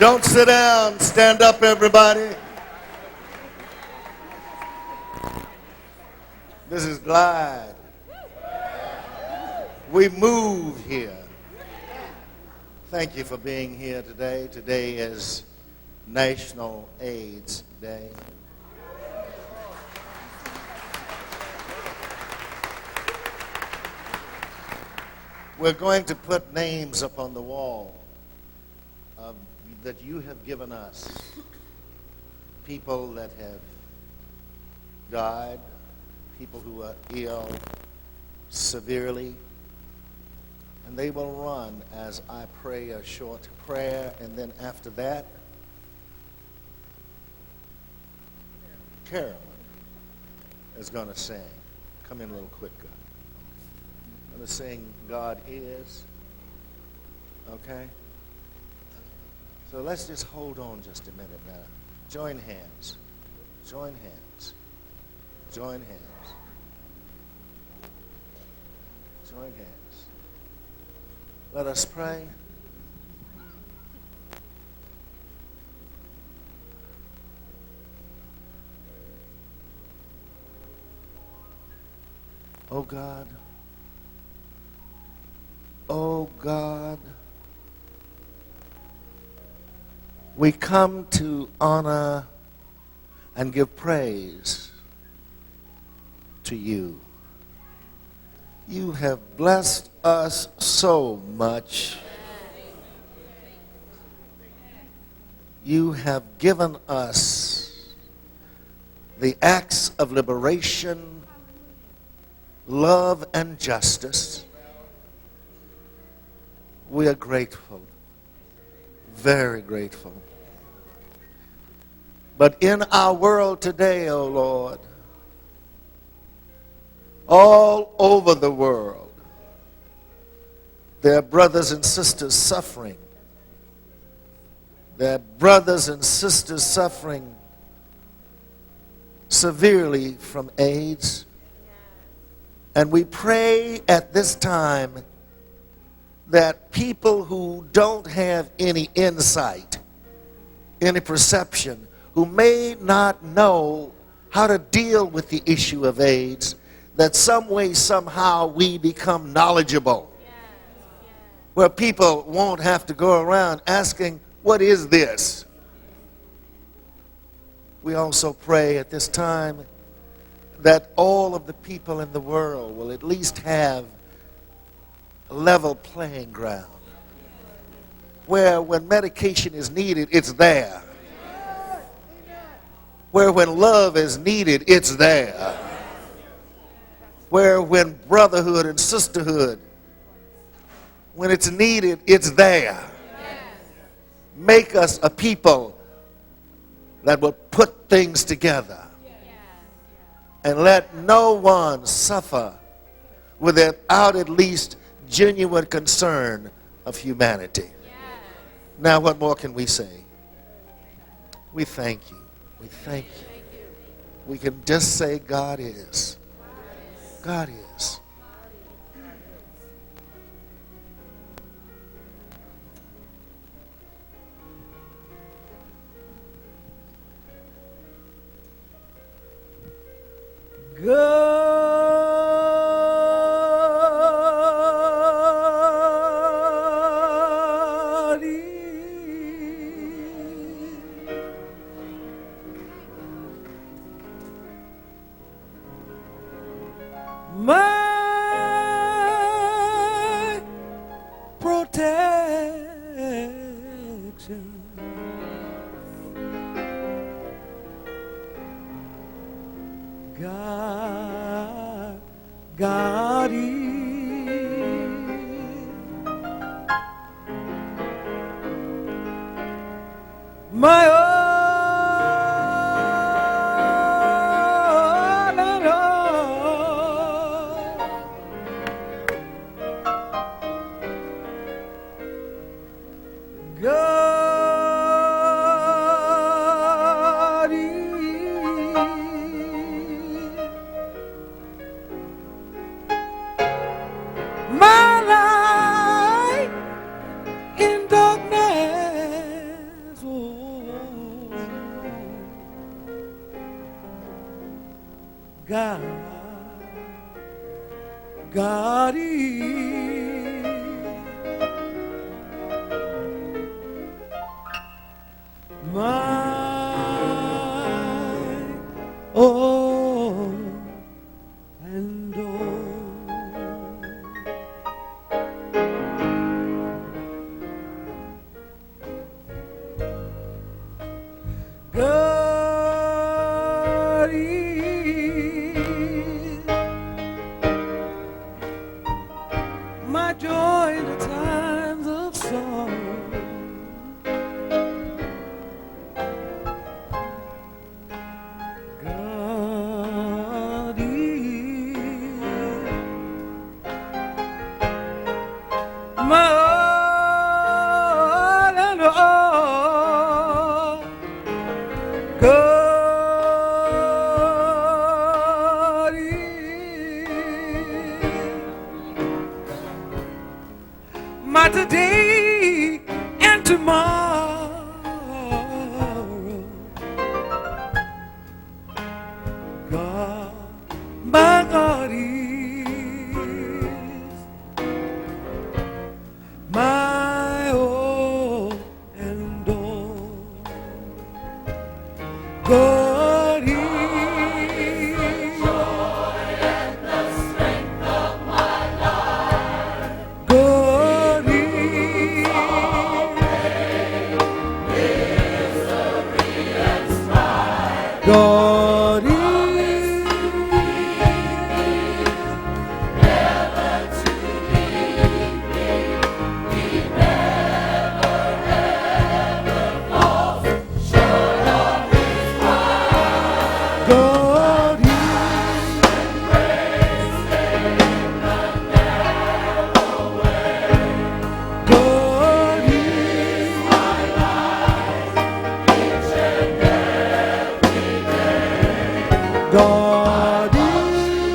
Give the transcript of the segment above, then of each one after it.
Don't sit down. Stand up, everybody. This is Glide. We move here. Thank you for being here today. Today is National AIDS Day. We're going to put names up on the wall that you have given us. People that have died, people who are ill severely, and they will run as I pray a short prayer, and then after that, Carolyn is going to sing. Come in a little quicker. I'm going to sing God Is. Okay? So let's just hold on just a minute now. Join hands. Join hands. Join hands. Join hands. Let us pray. Oh God. Oh God. We come to honor and give praise to you. You have blessed us so much. You have given us the acts of liberation, love, and justice. We are grateful, very grateful. But in our world today, oh Lord, all over the world, there are brothers and sisters suffering. There are brothers and sisters suffering severely from AIDS. And we pray at this time that people who don't have any insight, any perception, who may not know how to deal with the issue of AIDS, that some way, somehow, we become knowledgeable. Where people won't have to go around asking, what is this? We also pray at this time that all of the people in the world will at least have a level playing ground, where when medication is needed, it's there. Where when love is needed, it's there. Where when brotherhood and sisterhood, when it's needed, it's there. Make us a people that will put things together and let no one suffer without at least genuine concern of humanity. Now, what more can we say? We thank you. We thank you. We can just say God is. God is. God is. My protection. God is my all and all. God is. God is my all and all. God is my joy in the times of sorrow. God is my all and all. God is my today and tomorrow. God, my God is my all and all. God is God is God is God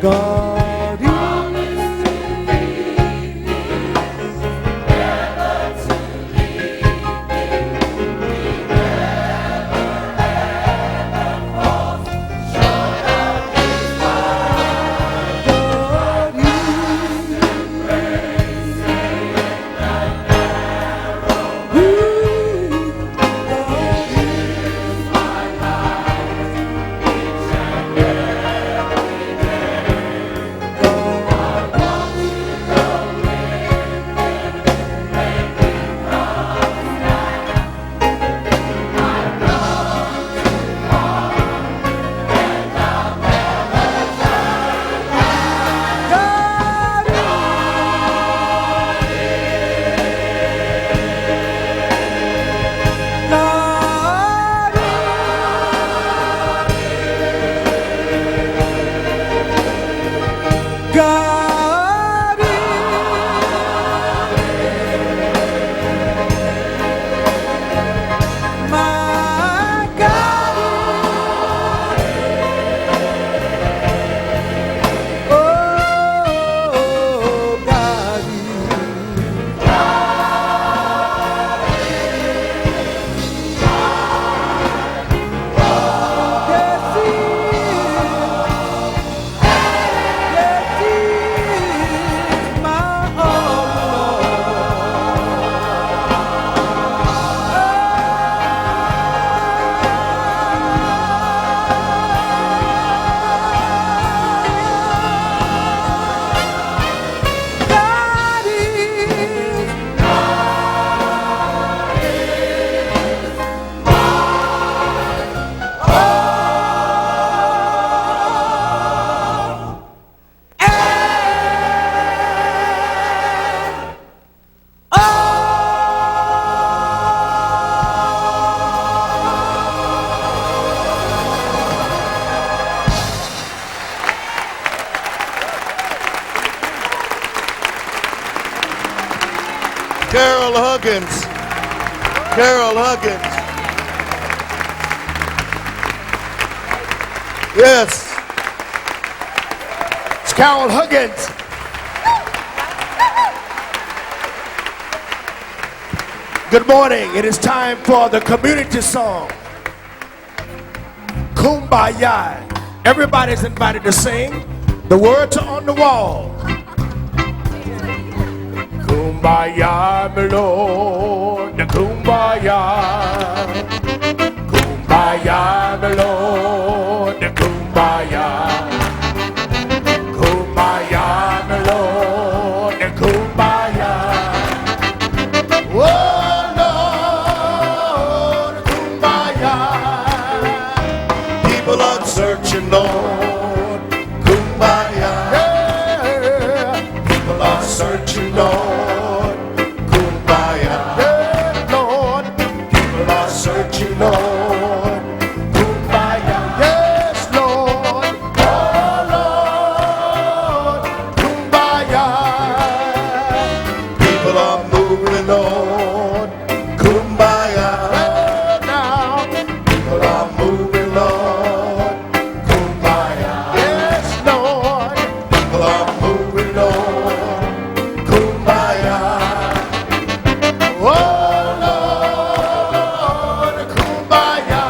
God Carol Huggins. Carol Huggins. Yes. It's Carol Huggins. Good morning. It is time for the community song. Kumbaya. Everybody's invited to sing. The words are on the wall. Kumbaya, my Lord. Kumbaya. Kumbaya, my Lord. Kumbaya. Kumbaya, my Lord. Kumbaya. Oh, Lord. Kumbaya. People are searching, Lord. Kumbaya. Yeah. People are searching, Lord. Kumbaya. Yeah, Lord. People are searching, Lord. Kumbaya. Yes, Lord. Oh, Lord. Kumbaya. People are moving, Lord. Kumbaya. Yeah, now. People are moving, Lord. Kumbaya. Yes, Lord. People are moving, Lord. Kumbaya. Oh, Lord. Kumbaya.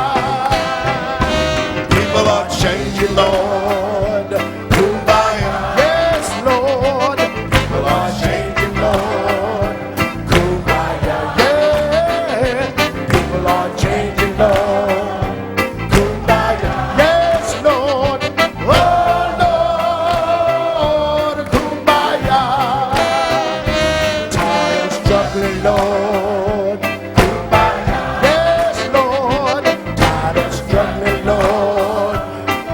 People are changing, Lord. Kumbaya. Yes, Lord. People are changing, Lord. Kumbaya. Yeah. People are changing, Lord. Kumbaya. Yes, Lord. Oh, Lord. Kumbaya. Tired, struggling, Lord. Kumbaya. Yes, Lord. Tired of struggling, Lord.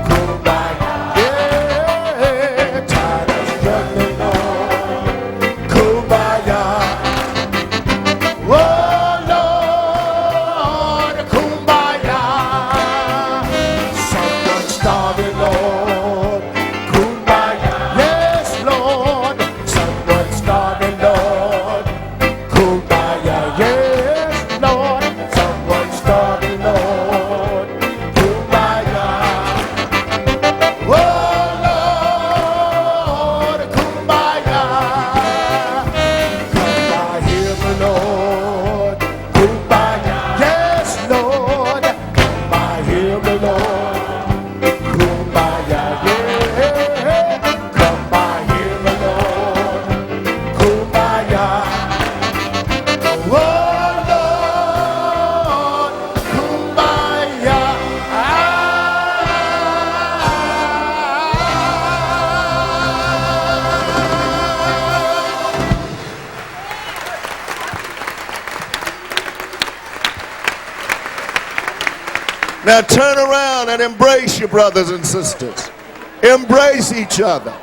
Kumbaya. Yeah. Tired of struggling, Lord. Kumbaya. Oh, Lord. Kumbaya. Someone starving, Lord. Kumbaya. Yes, Lord. Someone starving, Lord. Kumbaya. Yes, Lord. Someone starving, Lord. Kumbaya. Oh, Lord. Kumbaya. Come by here, my Lord. Kumbaya. Yes, Lord. Come by here, my Lord. Kumbaya. Yeah. Come by here, my Lord. Kumbaya. Oh, Lord. Kumbaya. Now turn around and embrace your brothers and sisters. Embrace each other.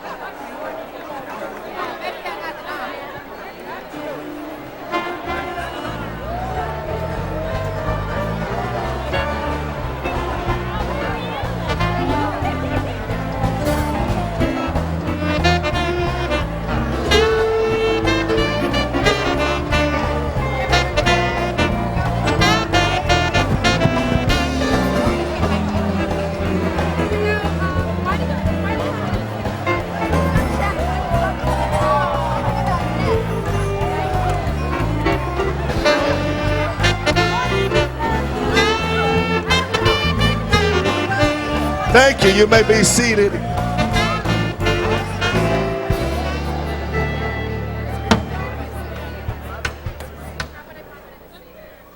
Thank you. You may be seated.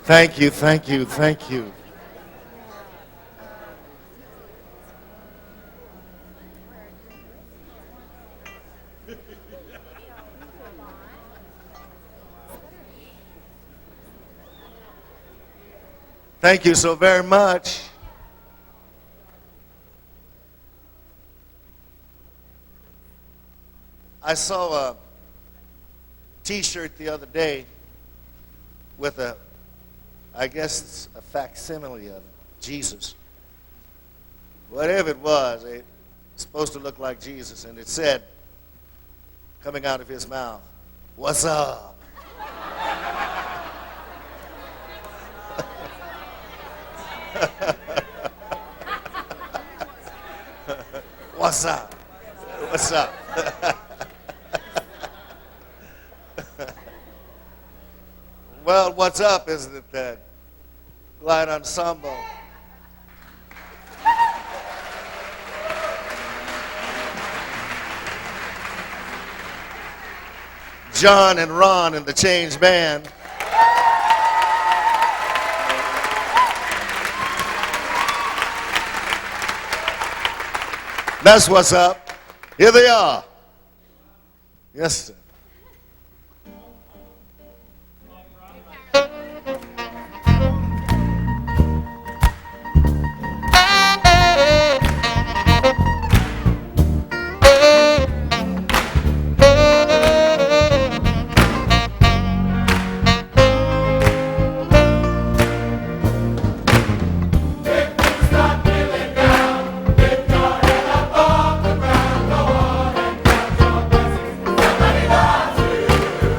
Thank you, thank you, thank you. Thank you so very much. I saw a t-shirt the other day with I guess it's a facsimile of Jesus. Whatever it was, it's supposed to look like Jesus, and it said, coming out of his mouth, "What's up?" What's up? What's up? Well, what's up is that Glide Ensemble John and Ron and the Change Band that's what's up. Here they are. Yes, sir.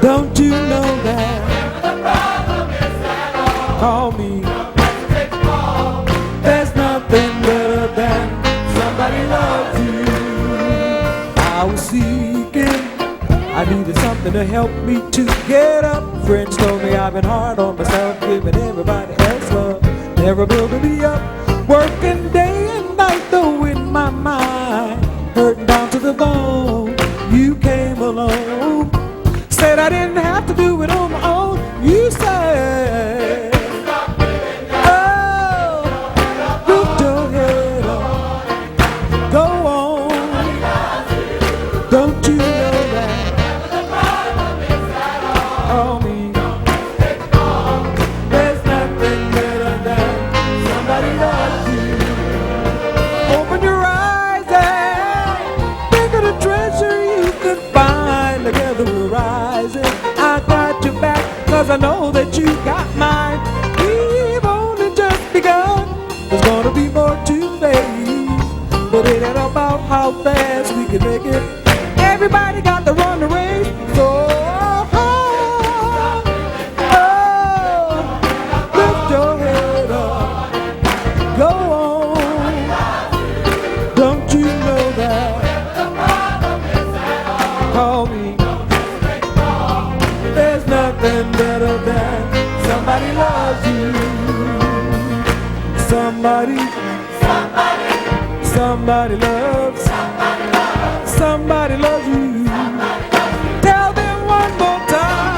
Don't you know that? Call me. There's nothing better than somebody loves you. I was seeking, I needed something to help me to get up. Friends told me I've been hard on myself, giving everybody else love, never building me up. Working day and night though in my mind, hurting down to the bone. You came along, said I didn't have to do it on my own. You said, oh, lift your head up, go on. Don't you know that? Call me. There's nothing better than somebody loves you. Open your eyes and think of the treasure you could find. Together we're rising. I got your back, cause I know that you got mine. We've only just begun. There's gonna be more to face, but it ain't about how fast we can make it. Everybody got to run the race. So lift your head up, go on. Don't you know that? Call me. There's nothing better than somebody loves you. Somebody loves. Somebody loves you. Tell them one more time.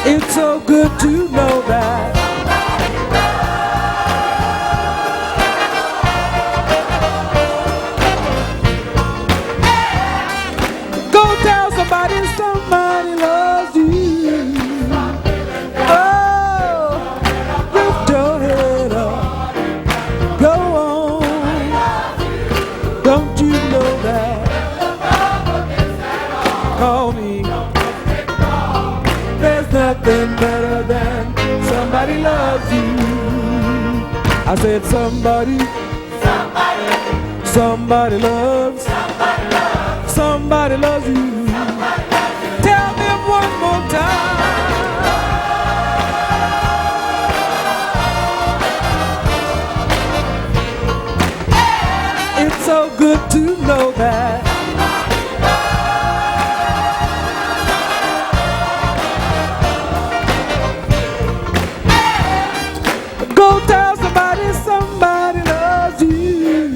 It's so good to know that. Go tell somebody, somebody loves you. Oh, lift your head up, go on. Don't you know that? Call me. There's nothing better than somebody loves you. I said somebody loves. Somebody loves you. Tell them one more time. It's so good to know that. Go tell somebody, somebody loves you.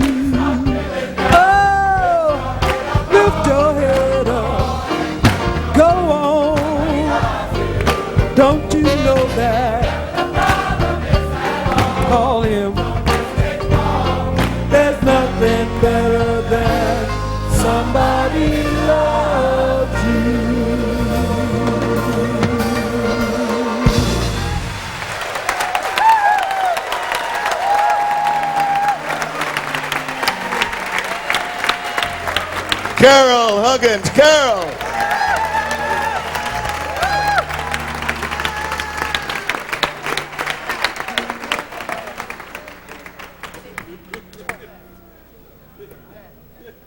Oh, lift your head up, go on. Don't you know that? Call him. There's nothing better than somebody loves you. Carol Huggins. Carol.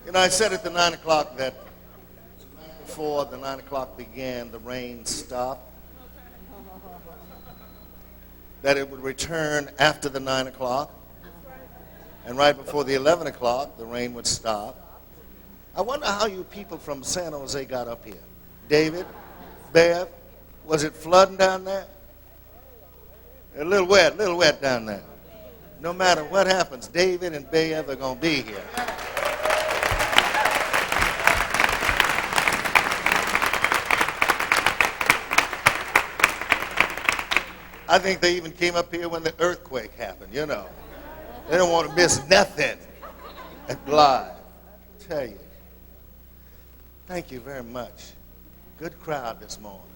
You know, I said at the 9 o'clock that before the 9 o'clock began, the rain stopped. That it would return after the 9 o'clock. And right before the 11 o'clock, the rain would stop. I wonder how you people from San Jose got up here. David, Bev, was it flooding down there? A little wet down there. No matter what happens, David and Bev are going to be here. I think they even came up here when the earthquake happened, you know. They don't want to miss nothing at Glide. I tell you. Thank you very much. Good crowd this morning.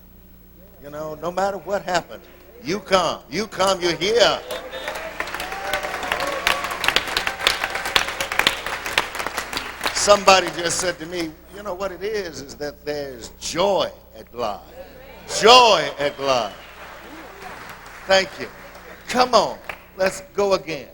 You know, no matter what happened, you come. You come, you're here. Somebody just said to me, you know what it is that there's joy at Glide. Joy at Glide. Thank you. Come on, let's go again.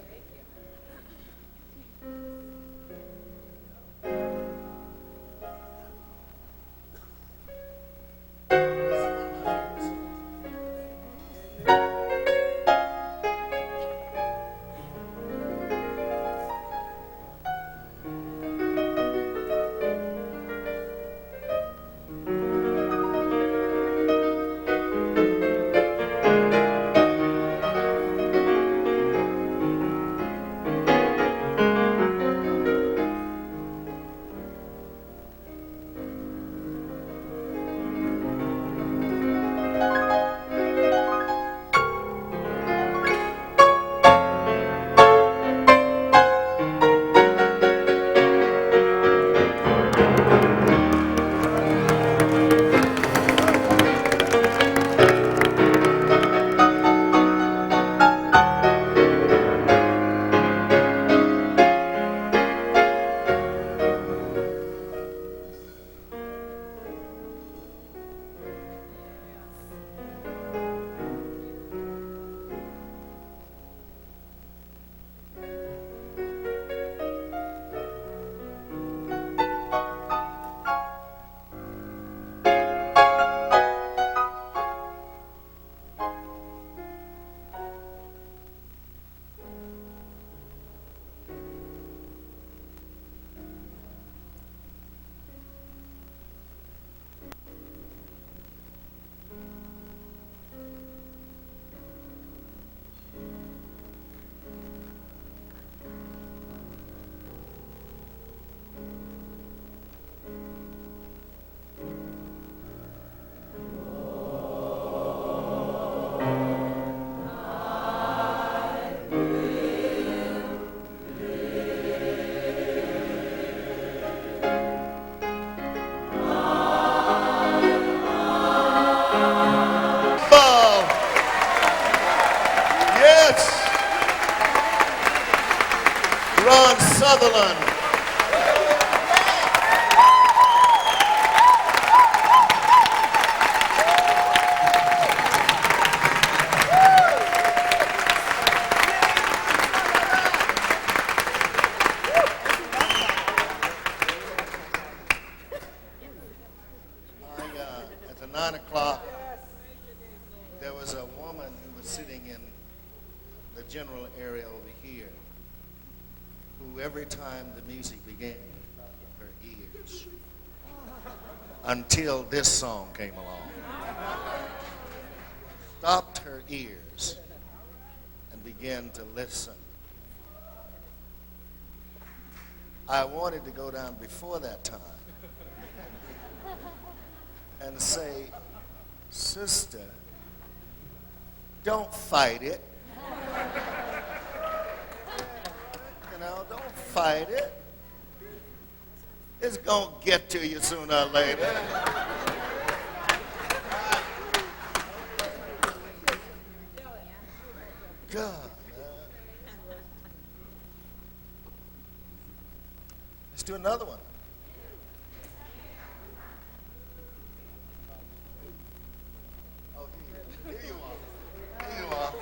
Sutherland. At the 9 o'clock, there was a woman who was sitting in the general area over here, who every time the music began, her ears, until this song came along, stopped her ears and began to listen. I wanted to go down before that time and say, sister, don't fight it. Don't fight it. It's going to get to you sooner or later. God. Let's do another one. Oh, here you are. Here you are.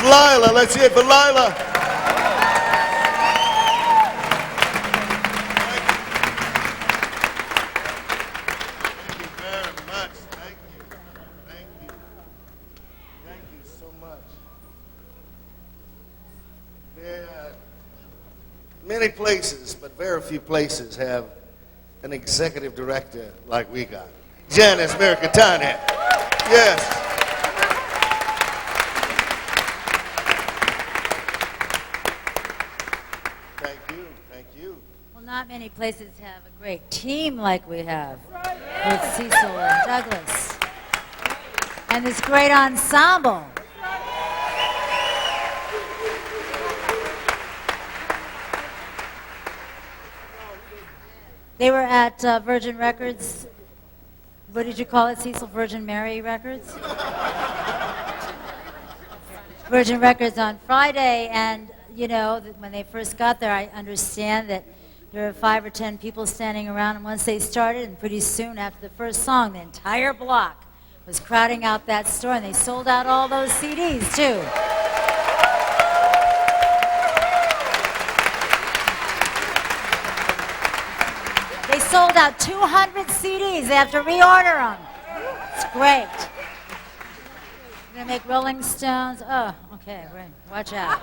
Lila. Let's hear it for Lila. Thank you very much. Thank you. Thank you. Thank you so much. There are many places, but very few places have an executive director like we got. Janice Mirikitani. Yes. Thank you. Thank you. Well, not many places have a great team like we have with Cecil and Douglas. And this great ensemble. They were at Virgin Records. What did you call it, Cecil? Virgin Mary Records? Virgin Records on Friday, and you know, when they first got there, I understand that there were 5 or 10 people standing around, and once they started, and pretty soon after the first song, the entire block was crowding out that store, and they sold out all those CDs, too. They sold out 200 CDs. They have to reorder them. It's great. We're going to make Rolling Stones. Oh, okay, right. Watch out.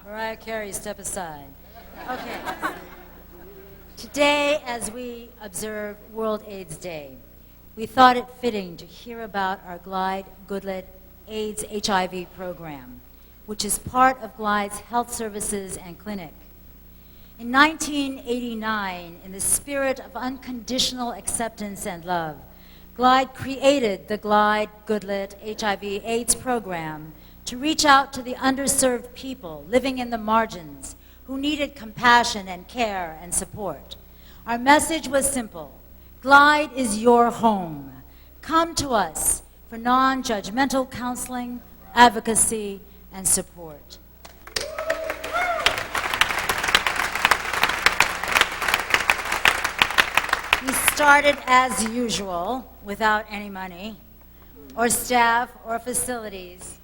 Mariah Carey, step aside. Okay. Today, as we observe World AIDS Day, we thought it fitting to hear about our Glides AIDS HIV program, which is part of Glides Health Services and Clinic. In 1989, in the spirit of unconditional acceptance and love, Glide created the Glide Goodlet HIV/AIDS program to reach out to the underserved people living in the margins who needed compassion and care and support. Our message was simple: Glide is your home. Come to us for non-judgmental counseling, advocacy, and support. We started as usual, without any money, or staff, or facilities,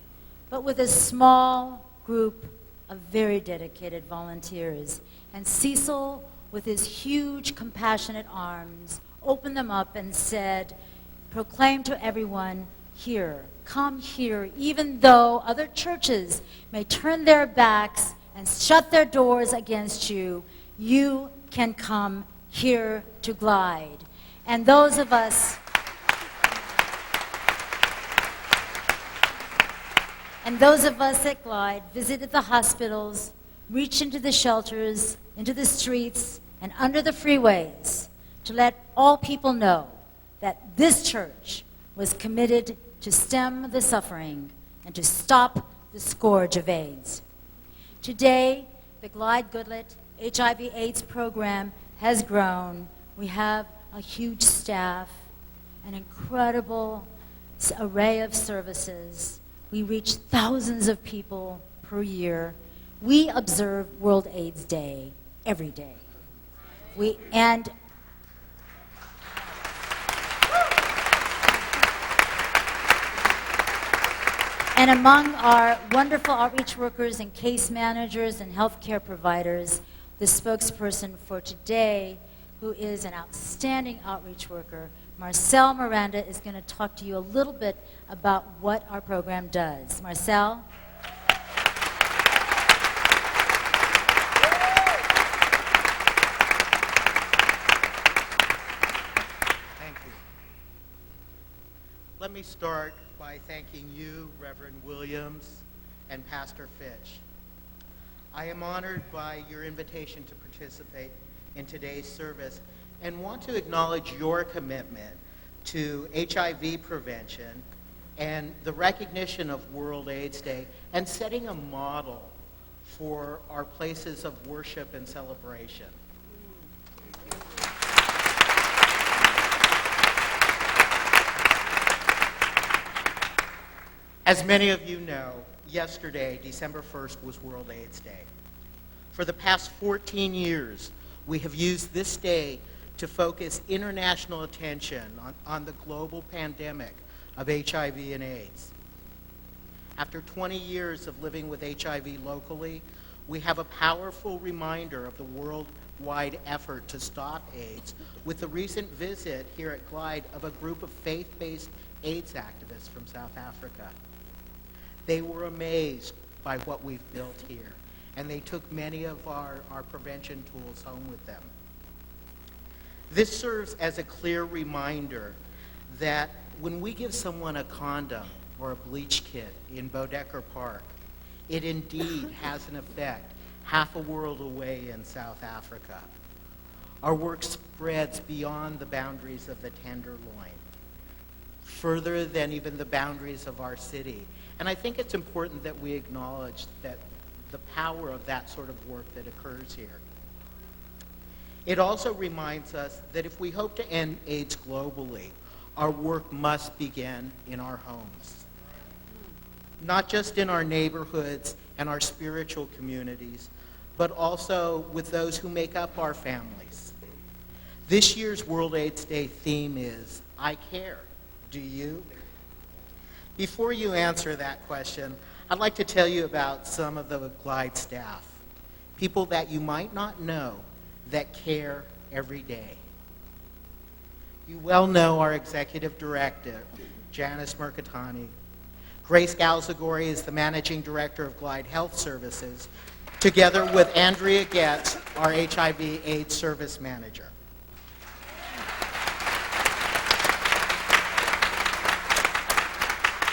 but with a small group of very dedicated volunteers. And Cecil, with his huge, compassionate arms, opened them up and said, proclaim to everyone, here, come here, even though other churches may turn their backs and shut their doors against you, you can come here to Glide. And those of us at Glide visited the hospitals, reached into the shelters, into the streets, and under the freeways to let all people know that this church was committed to stem the suffering and to stop the scourge of AIDS. Today, the Glide Goodlet HIV/AIDS program has grown. We have a huge staff, an incredible array of services. We reach thousands of people per year. We observe World AIDS Day every day. And among our wonderful outreach workers and case managers and healthcare providers, the spokesperson for today, who is an outstanding outreach worker, Marcel Miranda, is going to talk to you a little bit about what our program does. Marcel? Thank you. Let me start by thanking you, Reverend Williams, and Pastor Fitch. I am honored by your invitation to participate in today's service and want to acknowledge your commitment to HIV prevention and the recognition of World AIDS Day and setting a model for our places of worship and celebration. As many of you know, yesterday, December 1st, was World AIDS Day. For the past 14 years, we have used this day to focus international attention on the global pandemic of HIV and AIDS. After 20 years of living with HIV locally, we have a powerful reminder of the worldwide effort to stop AIDS with the recent visit here at Glide of a group of faith-based AIDS activists from South Africa. They were amazed by what we've built here, and they took many of our prevention tools home with them. This serves as a clear reminder that when we give someone a condom or a bleach kit in Bodecker Park, it indeed has an effect half a world away in South Africa. Our work spreads beyond the boundaries of the Tenderloin, further than even the boundaries of our city. And I think it's important that we acknowledge that the power of that sort of work that occurs here. It also reminds us that if we hope to end AIDS globally, our work must begin in our homes. Not just in our neighborhoods and our spiritual communities, but also with those who make up our families. This year's World AIDS Day theme is, I care. Do you? Before you answer that question, I'd like to tell you about some of the Glide staff, people that you might not know that care every day. You well know our executive director, Janice Mirikitani. Grace Galzagori is the managing director of Glide Health Services, together with Andrea Getz, our HIV/AIDS service manager.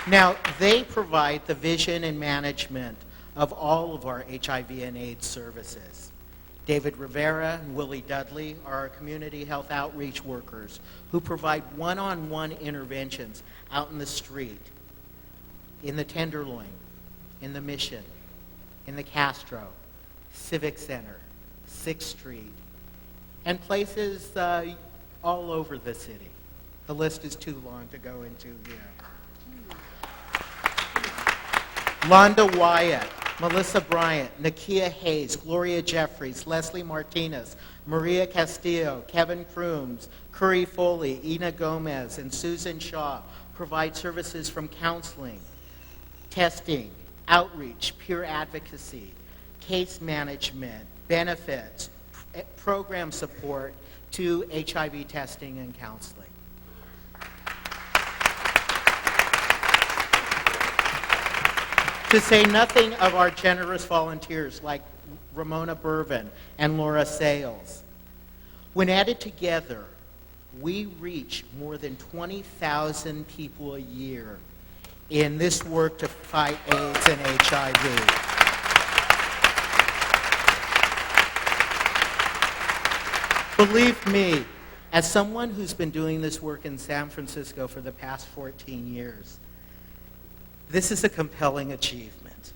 Now, they provide the vision and management of all of our HIV and AIDS services. David Rivera and Willie Dudley are our community health outreach workers who provide one-on-one interventions out in the street, in the Tenderloin, in the Mission, in the Castro, Civic Center, 6th Street, and places all over the city. The list is too long to go into here. Londa Wyatt, Melissa Bryant, Nakia Hayes, Gloria Jeffries, Leslie Martinez, Maria Castillo, Kevin Crooms, Curry Foley, Ina Gomez, and Susan Shaw provide services from counseling, testing, outreach, peer advocacy, case management, benefits, program support to HIV testing and counseling. To say nothing of our generous volunteers like Ramona Burvin and Laura Sales. When added together, we reach more than 20,000 people a year in this work to fight AIDS and HIV. Believe me, as someone who's been doing this work in San Francisco for the past 14 years, this is a compelling achievement,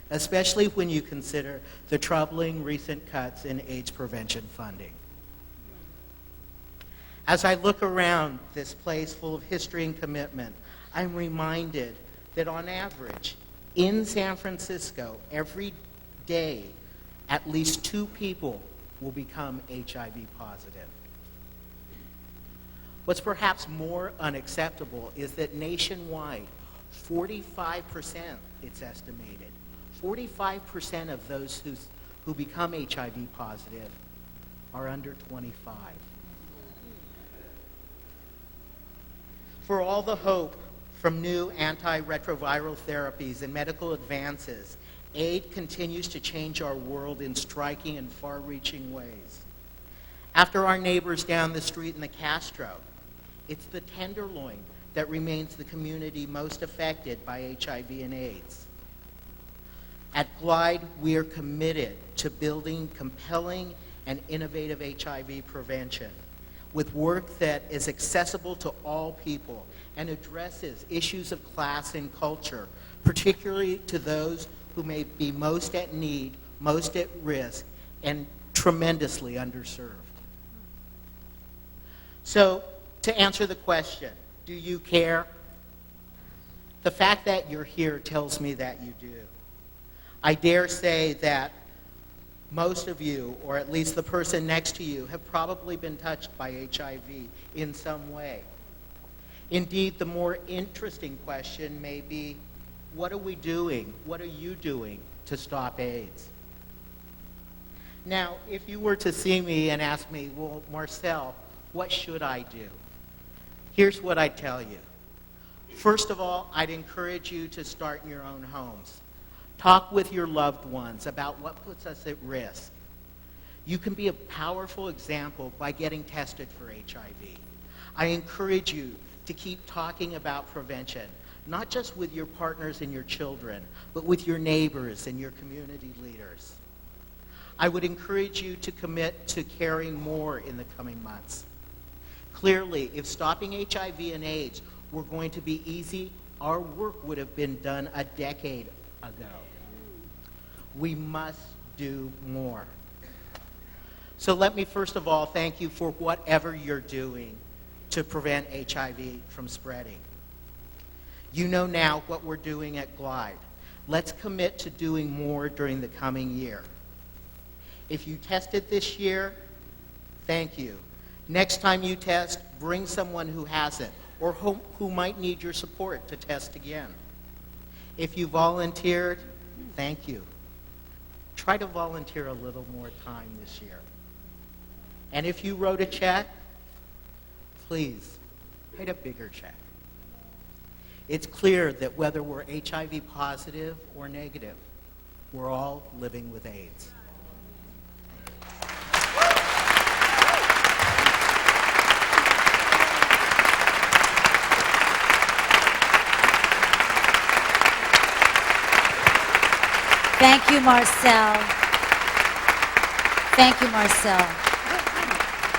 especially when you consider the troubling recent cuts in AIDS prevention funding. As I look around this place full of history and commitment, I'm reminded that on average, in San Francisco, every day, at least 2 people will become HIV positive. What's perhaps more unacceptable is that nationwide, 45%, it's estimated, 45% of those who become HIV positive are under 25. For all the hope from new antiretroviral therapies and medical advances, AIDS continues to change our world in striking and far-reaching ways. After our neighbors down the street in the Castro, it's the Tenderloin that remains the community most affected by HIV and AIDS. At Glide, we are committed to building compelling and innovative HIV prevention with work that is accessible to all people and addresses issues of class and culture, particularly to those who may be most at need, most at risk, and tremendously underserved. So, to answer the question, do you care? The fact that you're here tells me that you do. I dare say that most of you, or at least the person next to you, have probably been touched by HIV in some way. Indeed, the more interesting question may be, what are we doing? What are you doing to stop AIDS? Now, if you were to see me and ask me, well, Marcel, what should I do? Here's what I'd tell you. First of all, I'd encourage you to start in your own homes. Talk with your loved ones about what puts us at risk. You can be a powerful example by getting tested for HIV. I encourage you to keep talking about prevention, not just with your partners and your children, but with your neighbors and your community leaders. I would encourage you to commit to caring more in the coming months. Clearly, if stopping HIV and AIDS were going to be easy, our work would have been done a decade ago. We must do more. So let me first of all thank you for whatever you're doing to prevent HIV from spreading. You know now what we're doing at Glide. Let's commit to doing more during the coming year. If you tested this year, thank you. Next time you test, bring someone who hasn't or who might need your support to test again. If you volunteered, thank you. Try to volunteer a little more time this year. And if you wrote a check, please write a bigger check. It's clear that whether we're HIV positive or negative, we're all living with AIDS. Thank you, Marcel. Thank you, Marcel.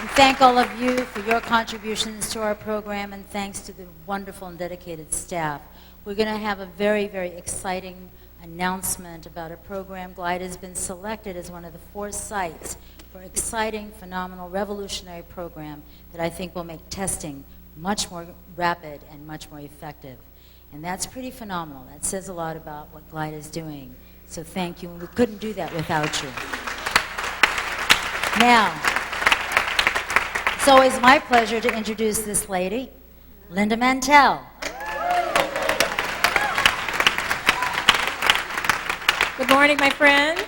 And thank all of you for your contributions to our program, and thanks to the wonderful and dedicated staff. We're going to have a very, very exciting announcement about a program. Glide has been selected as one of the 4 sites for exciting, phenomenal, revolutionary program that I think will make testing much more rapid and much more effective. And that's pretty phenomenal. That says a lot about what Glide is doing. So thank you, and we couldn't do that without you. Now, it's always my pleasure to introduce this lady, Linda Mantell. Good morning, my friends.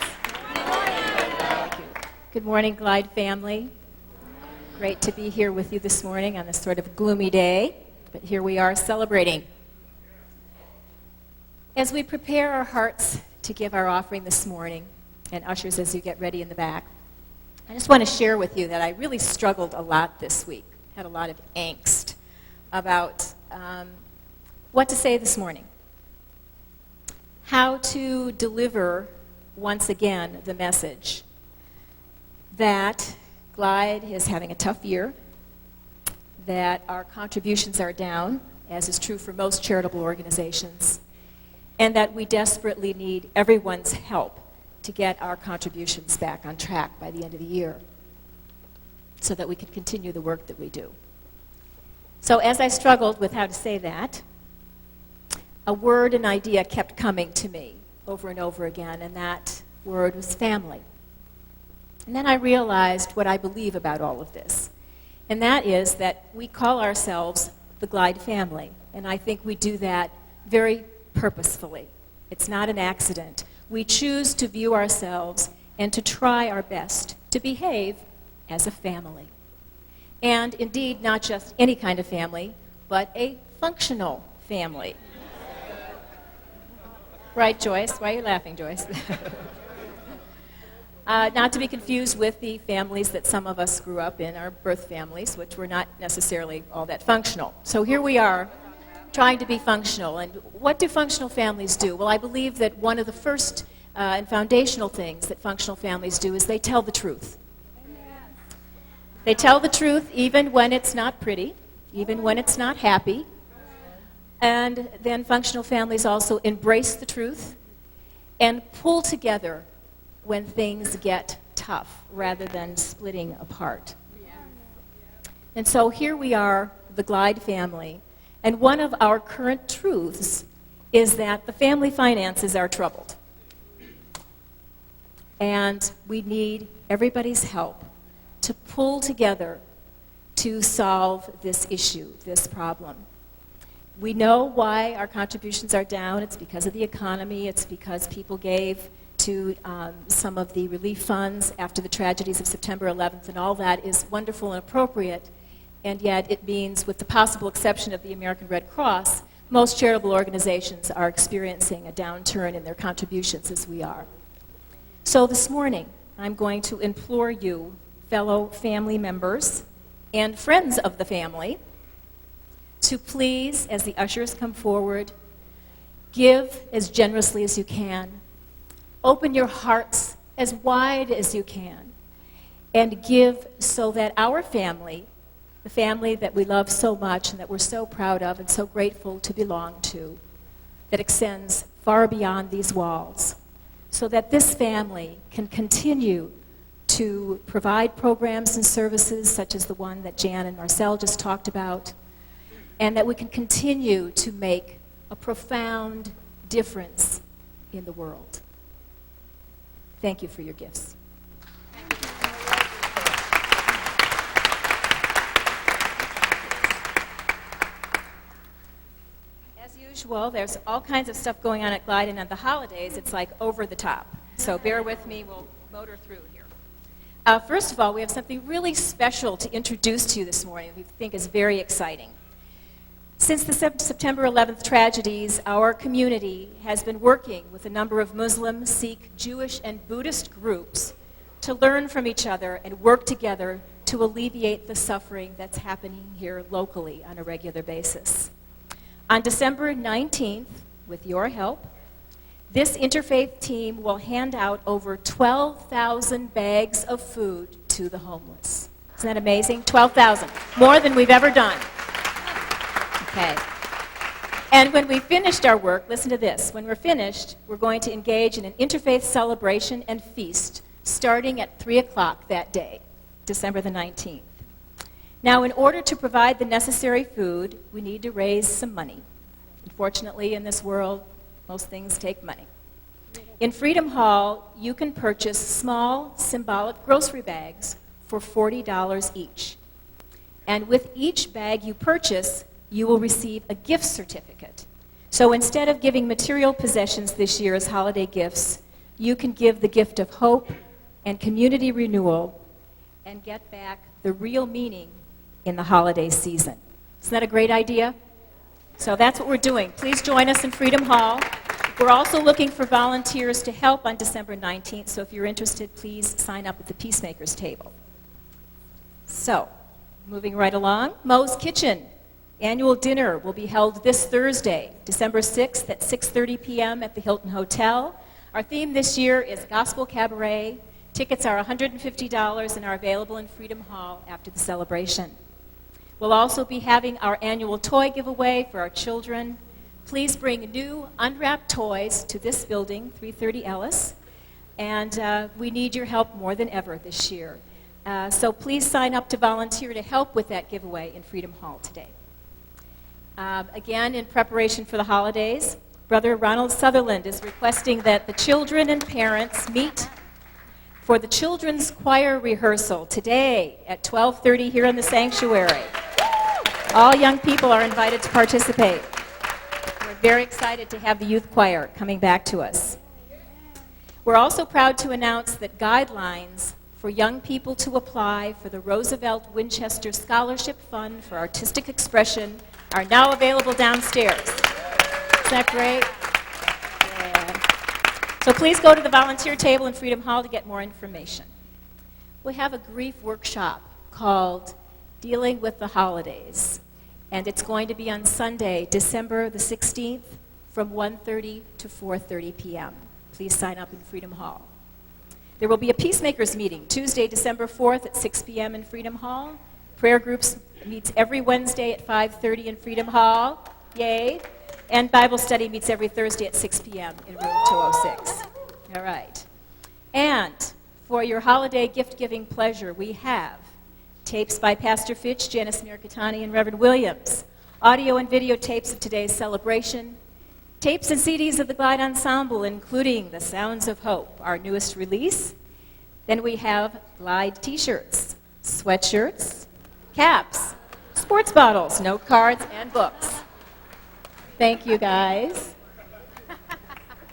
Thank you. Good morning, Glide family. Great to be here with you this morning on this sort of gloomy day, but here we are celebrating. As we prepare our hearts to give our offering this morning, and ushers as you get ready in the back, I just want to share with you that I really struggled a lot this week, had a lot of angst about what to say this morning, how to deliver once again the message that Glide is having a tough year, that our contributions are down, as is true for most charitable organizations, and that we desperately need everyone's help to get our contributions back on track by the end of the year so that we can continue the work that we do. So as I struggled with how to say that, a word and idea kept coming to me over and over again, and that word was family. And then I realized what I believe about all of this, and that is that we call ourselves the Glide family, and I think we do that very purposefully. It's not an accident. We choose to view ourselves and to try our best to behave as a family. And indeed, not just any kind of family, but a functional family. Right, Joyce? Why are you laughing, Joyce? Not to be confused with the families that some of us grew up in, our birth families, which were not necessarily all that functional. So here we are, trying to be functional. And what do functional families do? Well, I believe that one of the first and foundational things that functional families do is they tell the truth. They tell the truth even when it's not pretty, even when it's not happy. And then functional families also embrace the truth and pull together when things get tough rather than splitting apart. And so here we are, the Glide family. And one of our current truths is that the family finances are troubled. And we need everybody's help to pull together to solve this issue, this problem. We know why our contributions are down. It's because of the economy. It's because people gave to some of the relief funds after the tragedies of September 11th, and all that is wonderful and appropriate. And yet it means, with the possible exception of the American Red Cross, most charitable organizations are experiencing a downturn in their contributions as we are. So this morning, I'm going to implore you, fellow family members and friends of the family, to please, as the ushers come forward, give as generously as you can. Open your hearts as wide as you can, and give so that our family, the family that we love so much and that we're so proud of and so grateful to belong to, that extends far beyond these walls, so that this family can continue to provide programs and services such as the one that Jan and Marcel just talked about, and that we can continue to make a profound difference in the world. Thank you for your gifts. As usual, there's all kinds of stuff going on at Glide, and at the holidays, it's like over the top. So bear with me, we'll motor through here. First of all, we have something really special to introduce to you this morning we think is very exciting. Since the September 11th tragedies, our community has been working with a number of Muslim, Sikh, Jewish, and Buddhist groups to learn from each other and work together to alleviate the suffering that's happening here locally on a regular basis. On December 19th, with your help, this interfaith team will hand out over 12,000 bags of food to the homeless. Isn't that amazing? 12,000, more than we've ever done. Okay. And when we finished our work, listen to this, when we're finished, we're going to engage in an interfaith celebration and feast starting at 3 o'clock that day, December the 19th. Now, in order to provide the necessary food, we need to raise some money. Unfortunately, in this world, most things take money. In Freedom Hall, you can purchase small, symbolic grocery bags for $40 each. And with each bag you purchase, you will receive a gift certificate. So instead of giving material possessions this year as holiday gifts, you can give the gift of hope and community renewal and get back the real meaning in the holiday season. Isn't that a great idea? So that's what we're doing. Please join us in Freedom Hall. We're also looking for volunteers to help on December 19th, so if you're interested, please sign up at the Peacemakers table. So, moving right along, Mo's Kitchen. Annual dinner will be held this Thursday, December 6th at 6:30 p.m. at the Hilton Hotel. Our theme this year is Gospel Cabaret. Tickets are $150 and are available in Freedom Hall after the celebration. We'll also be having our annual toy giveaway for our children. Please bring new unwrapped toys to this building, 330 Ellis, and we need your help more than ever this year. So please sign up to volunteer to help with that giveaway in Freedom Hall today. Again, in preparation for the holidays, Brother Ronald Sutherland is requesting that the children and parents meet for the children's choir rehearsal today at 12:30 here in the sanctuary. All young people are invited to participate. We're very excited to have the youth choir coming back to us. We're also proud to announce that guidelines for young people to apply for the Roosevelt Winchester Scholarship Fund for Artistic Expression are now available downstairs. Isn't that great? Yeah. So please go to the volunteer table in Freedom Hall to get more information. We have a grief workshop called Dealing with the Holidays, and it's going to be on Sunday, December the 16th from 1:30 to 4:30 p.m. Please sign up in Freedom Hall. There will be a Peacemakers meeting Tuesday, December 4th at 6 p.m. in Freedom Hall. Prayer groups meets every Wednesday at 5:30 in Freedom Hall. Yay. And Bible study meets every Thursday at 6 p.m. in room 206. All right. And for your holiday gift-giving pleasure, we have tapes by Pastor Fitch, Janice, Mirikitani, and Reverend Williams, audio and video tapes of today's celebration, tapes and CDs of the Glide Ensemble, including The Sounds of Hope, our newest release. Then we have Glide t-shirts, sweatshirts, caps, sports bottles, note cards, and books. Thank you, guys.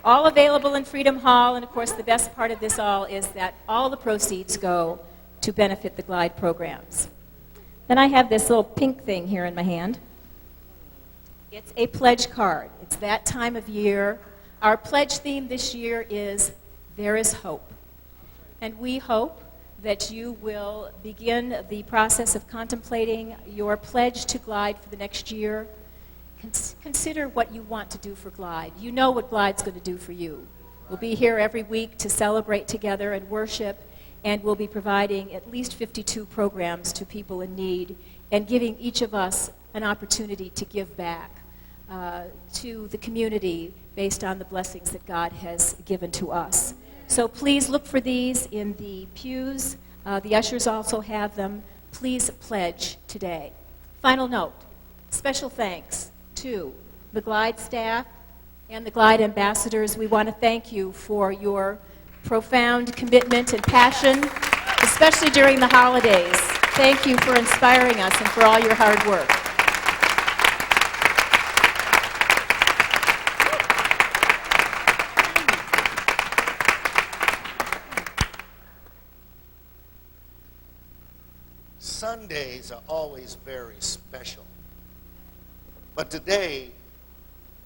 All available in Freedom Hall, and of course the best part of this all is that all the proceeds go to benefit the Glide programs. Then I have this little pink thing here in my hand. It's a pledge card. It's that time of year. Our pledge theme this year is There is Hope. And we hope that you will begin the process of contemplating your pledge to Glide for the next year. Consider what you want to do for Glide. You know what Glide's going to do for you. We'll be here every week to celebrate together and worship, and we'll be providing at least 52 programs to people in need and giving each of us an opportunity to give back to the community based on the blessings that God has given to us. So please look for these in the pews. The ushers also have them. Please pledge today. Final note, special thanks to the Glide staff and the Glide ambassadors. We want to thank you for your profound commitment and passion, especially during the holidays. Thank you for inspiring us and for all your hard work. Sundays are always very special. But today,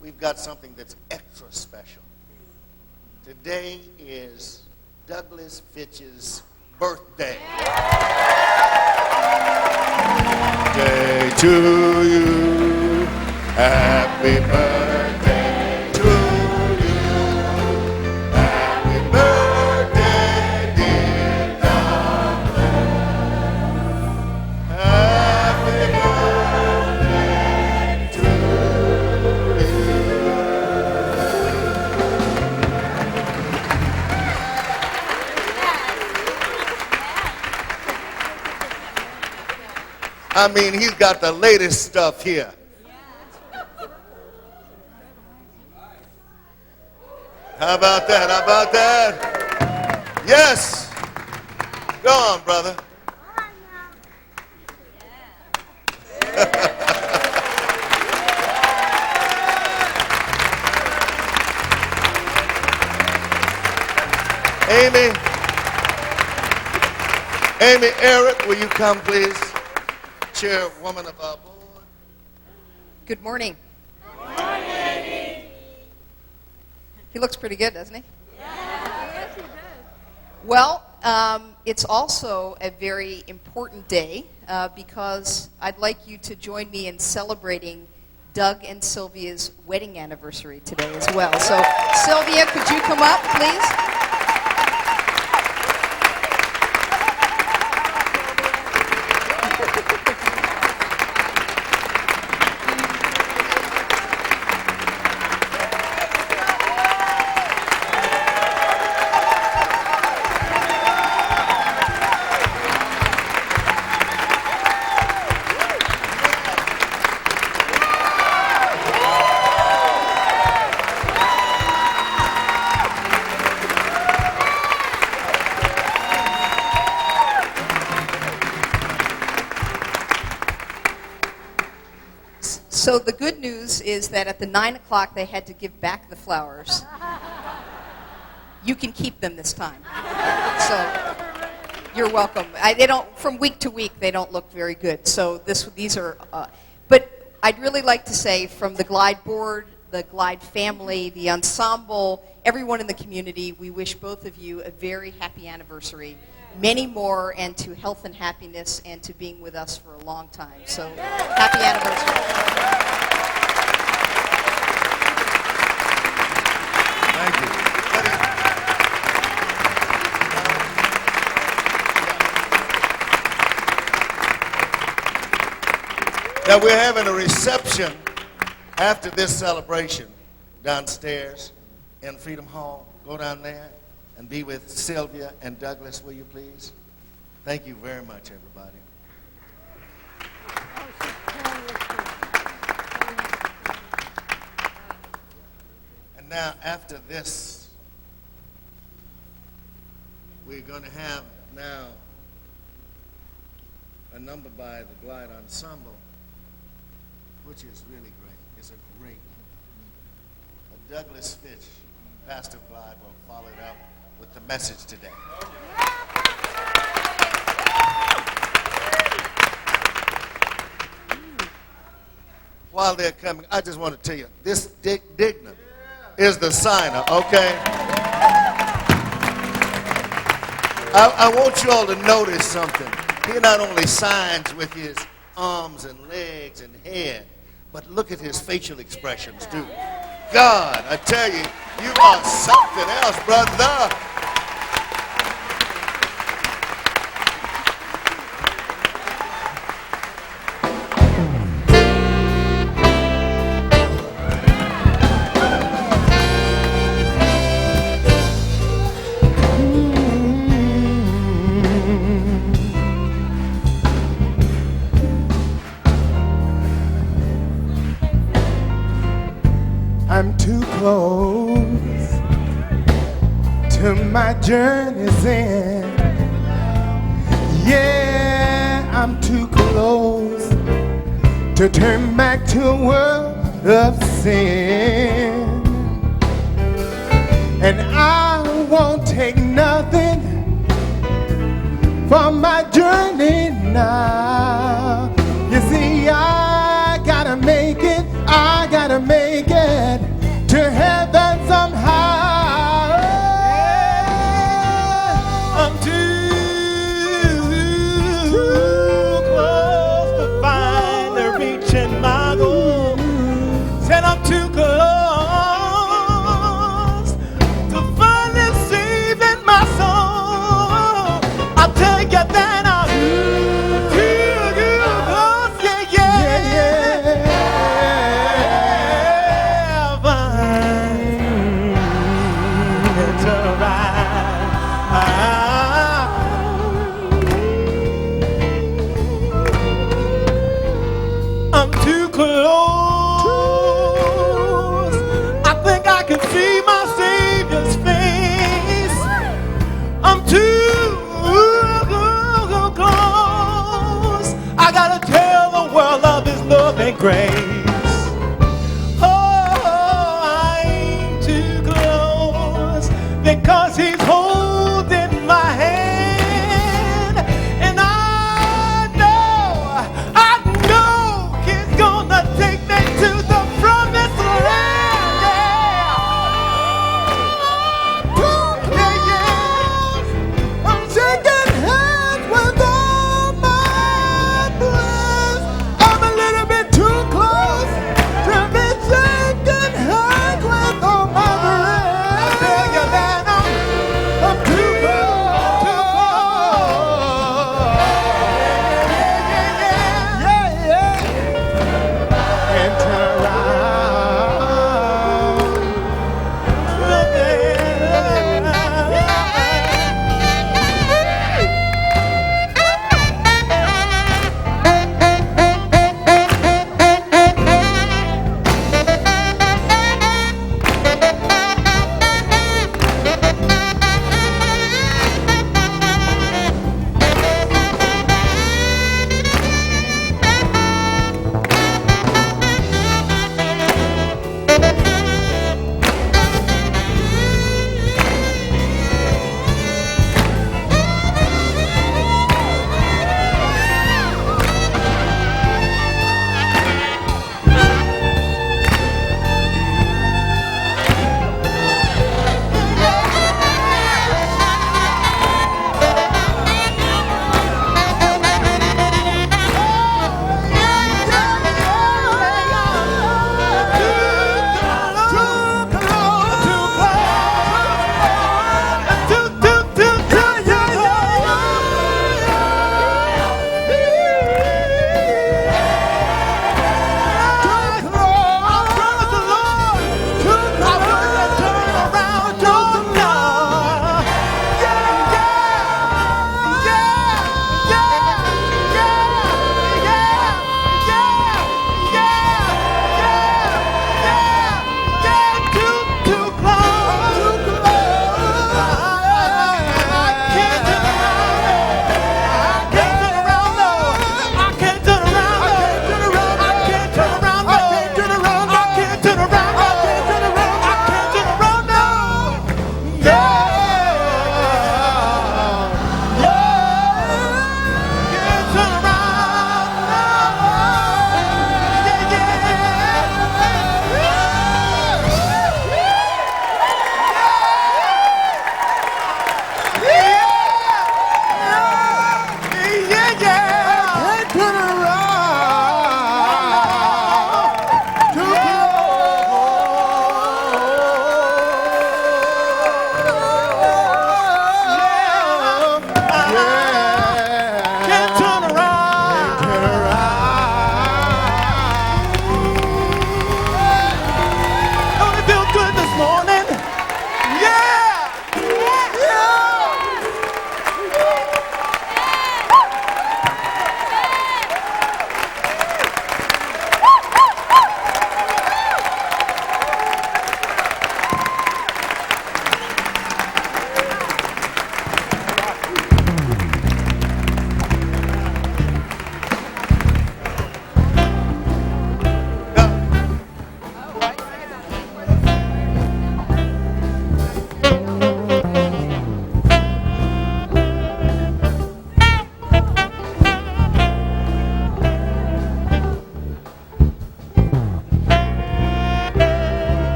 we've got something that's extra special. Today is Douglas Fitch's birthday. Day to you, happy birthday to you, happy birthday, dear Douglas, happy birthday to you. I mean, he's got the latest stuff here. How about that? How about that? Yes. Go on, brother. Amy, Eric, will you come, please? Chairwoman of our board. Good morning. Good morning. He looks pretty good, doesn't he? Yes, he does. Well, it's also a very important day because I'd like you to join me in celebrating Doug and Sylvia's wedding anniversary today as well. So, Sylvia, could you come up, please? So the good news is that at the 9 o'clock they had to give back the flowers. You can keep them this time. So you're welcome. They don't, from week to week, they don't look very good. So these are, but I'd really like to say from the Glide board, the Glide family, the ensemble, everyone in the community, we wish both of you a very happy anniversary. Many more, and to health and happiness, and to being with us for a long time. So, happy anniversary. Thank you. Now we're having a reception after this celebration downstairs in Freedom Hall. Go down there and be with Sylvia and Douglas, will you please? Thank you very much, everybody. And now, after this, we're going to have now a number by the Glide Ensemble, which is really great. It's a great Douglas Fitch, pastor of Glide, will follow it up with the message today. While they're coming, I just want to tell you, this Dignan is the signer, okay? I want you all to notice something. He not only signs with his arms and legs and head, but look at his facial expressions, too. God, I tell you, you are something else, brother. I'm too close to my journey's end. Yeah, I'm too close to turn back to a world of sin. And I won't take nothing for my journey now. You see, I gotta make it, I gotta make it.